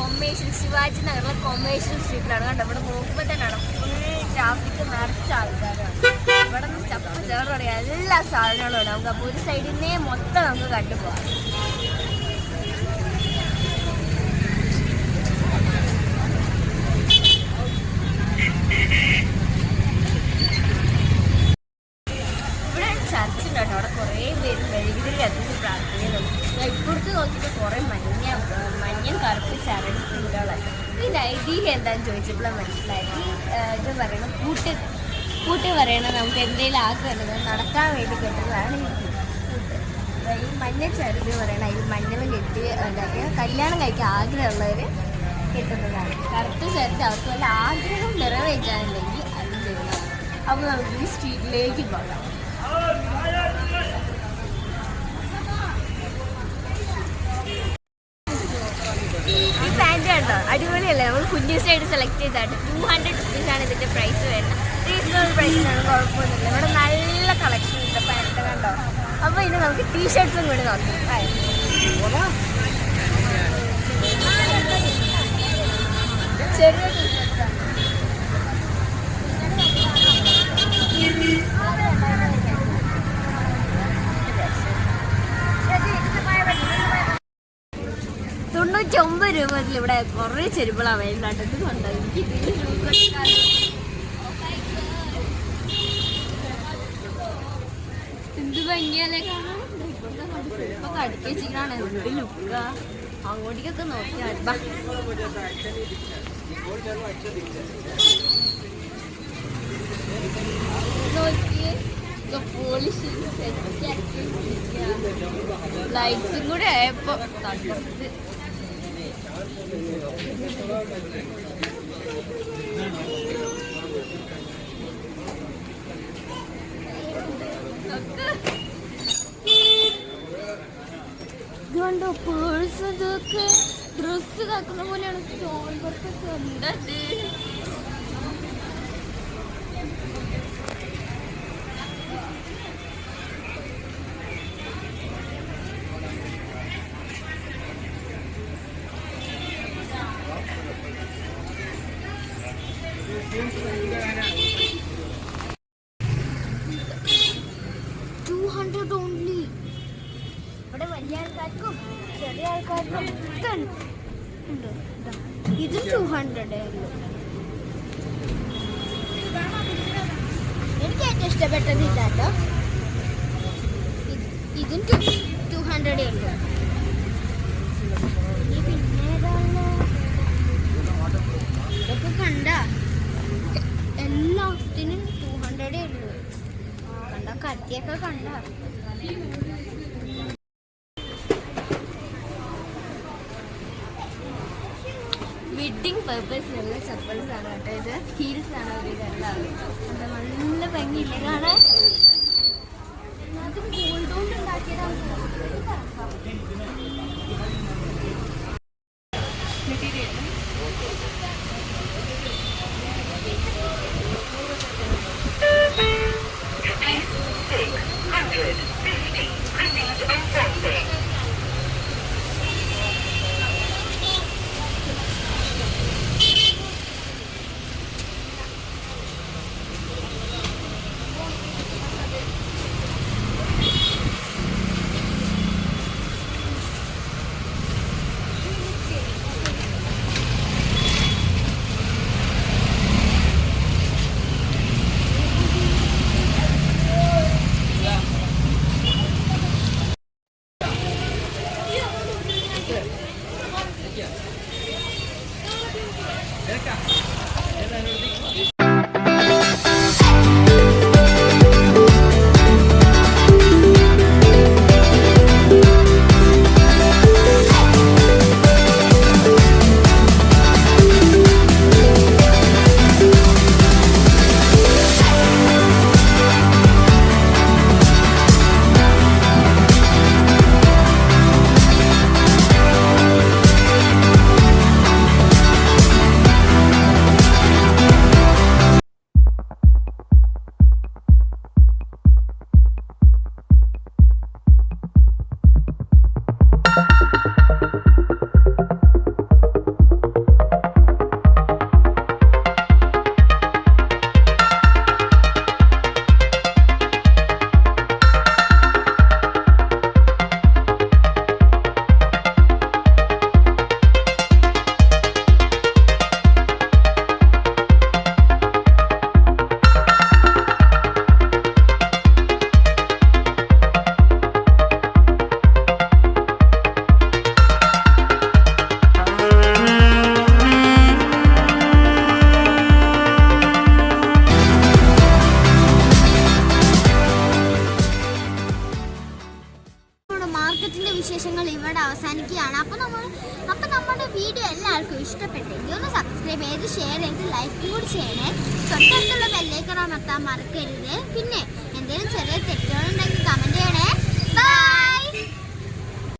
Commercial Shivaji നഗറിലെ commercial സ്ട്രീറ്റിലാണ്. കണ്ടോ ഇവിടെ നോക്കുമ്പോൾ തന്നെയാണ് ഫുൾ ട്രാഫിക് നിറച്ച ആൾക്കാരാണ്. ഇവിടെ നിന്ന് ചപ്പ ചേർന്ന് പറയാം എല്ലാ സാധനങ്ങളും ഉണ്ട്. നമുക്ക് അപ്പോൾ ഒരു സൈഡിൽ നിന്നേ മൊത്തം നമുക്ക് കണ്ടുപോകാം. ചർച്ചുണ്ട് കേട്ടോ. അവിടെ കുറേ പേര് മെഴുകുതിരി കത്തിച്ച് പ്രാർത്ഥിക്കുന്നുണ്ട്. ഇപ്പോഴത്തെ നോക്കിയിട്ട് കുറേ മഞ്ഞയും കറുപ്പ് ചരട് പൂരകളാണ്. ഇതിൻ്റെ ഐതിഹ്യം എന്താണെന്ന് ചോദിച്ചപ്പോഴാണ് മനസ്സിലായത്. ഇത് പറയണം കൂട്ട് പറയണം നമുക്ക് എന്തെങ്കിലും ആഗ്രഹം നടക്കാൻ വേണ്ടി കെട്ടുന്നതാണ് ഈ മഞ്ഞ ചരട് പറയണം. അതിൽ മഞ്ഞൾ കെട്ടി കല്യാണം കഴിക്കാൻ ആഗ്രഹമുള്ളവർ കെട്ടുന്നതാണ്. കറുത്ത ചരട് അവർക്ക് വല്ല ആഗ്രഹം നിറവേറ്റാനുണ്ടെങ്കിൽ അത് ചെയ്യുന്നതാണ്. അപ്പോൾ നമുക്ക് ഈ സ്ട്രീറ്റിലേക്ക് പോകാം. ഈ പാൻറ് കണ്ടോ അടിപൊളിയല്ലേ. നമ്മൾ കുഞ്ഞീസായിട്ട് സെലക്ട് ചെയ്തായിട്ട് 200 rupees ഇതിൻ്റെ പ്രൈസ് വരുന്നത്. റീസണബിൾ പ്രൈസിനാണ്, കുഴപ്പമൊന്നുമില്ല. ഇവിടെ നല്ല കളക്ഷൻ ഉണ്ട് പാൻറ് കണ്ടോ. അപ്പോൾ ഇനി നമുക്ക് ടീഷർട്ട്സും കൂടി നോക്കാം. ചെറിയ ടീഷർട്ട്സാണ്. $99 ഇവിടെ കുറേ ചെരുപ്പുകളാണ് വേണ്ടാട്ടത്. കൊണ്ടോ എനിക്ക് എന്ത് ഭംഗിയല്ലേ കാണാൻ. ഇപ്പൊ കടിക്ക വെച്ചിട്ടാണ് എന്ത് ലുക്ക. അങ്ങോട്ടേക്കൊക്കെ നോക്കിയാൽ നോക്കിയേ പോളിഷ് ലൈറ്റ്സും കൂടെ ആയപ്പോ തകർത്ത്. ഇതുകൊണ്ടോ പേഴ്സ് ഇതൊക്കെ ഡ്രസ്സ് കാക്കുന്ന പോലെയാണ്. സ്റ്റോൺ വർക്കൊക്കെ ഉണ്ടത്. $200 ഓൺലി. ഇവിടെ വലിയ ആൾക്കാർക്കും ചെറിയ ആൾക്കാർക്കും ഒക്കെ ഉണ്ട്. ഇത് 200 എനിക്ക് ഏറ്റവും ഇഷ്ടപ്പെട്ടത് ഇതാട്ടോ. ഇതും 200 ഉള്ളു. പിന്നെ ഏതാണ് ഇതൊക്കെ കണ്ട എല്ലാത്തിനും 200 ഉള്ളു. കണ്ട കത്തിയൊക്കെ കണ്ട. വെഡിങ് പർപ്പസിനുള്ള ചപ്പൽസ് ആണ് കേട്ടോ. ഇത് ഹീൽസ് ആണ് അവർ കണ്ടാവുക. നല്ല ഭംഗിയില്ലേ കാണാൻ. അതും ഗോൾഡ് കൊണ്ട് ഉണ്ടാക്കിയതാണ്. മെറ്റീരിയൽ വീഡിയോ എല്ലാവർക്കും ഇഷ്ടപ്പെട്ടെങ്കിൽ ഒന്ന് സബ്സ്ക്രൈബ് ചെയ്ത് ഷെയർ ചെയ്ത് ലൈക്ക് കൂടി ചെയ്യണേ. തൊട്ടടുത്തുള്ള ബെല്ലൈക്കൺ അമർത്താൻ മറക്കരുത്. പിന്നെ എന്തെങ്കിലും ചെറിയ തെറ്റുകൾ